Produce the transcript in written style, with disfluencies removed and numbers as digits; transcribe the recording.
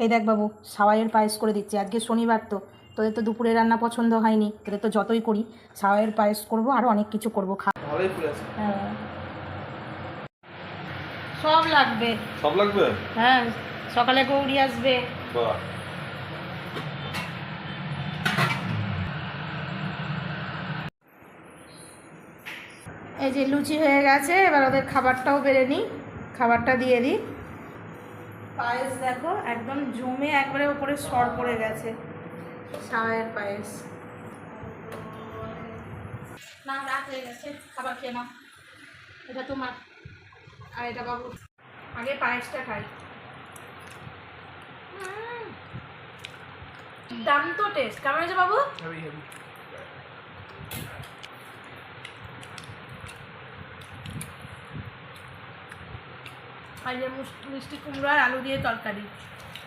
এই দেখ বাবু, সাওয়াইয়ের পায়েস করে দিচ্ছি। আজকে শনিবার তো, তোদের তো দুপুরে রান্না পছন্দ হয়নি, তোদের তো যতই করি সাওয়াইয়ের পায়েস করবো, আরও অনেক কিছু করবো। ভালোই ফুলেছে। হ্যাঁ, সব লাগবে। সব লাগবে? হ্যাঁ, সকালে গৌরী আসবে। বাহ, এই যে লুচি হয়ে গেছে, এবার ওদের খাবারটাও বেড়ে নিই, খাবারটা দিয়ে দিই। পায়েস দেখো একদম জমে একবারে উপরে সর পড়ে গেছে, সাওয়াইয়ের পায়েস। না, রাত হয়ে গেছে, খাবার খেয়ে নাও। এটা তোমার, আর এটা বাবু। আগে পায়েসটা খাই। দাম তো টেস্ট কেমন হয়েছে বাবু? আর যে মিষ্টি কুমড়ো আর আলু দিয়ে তরকারি।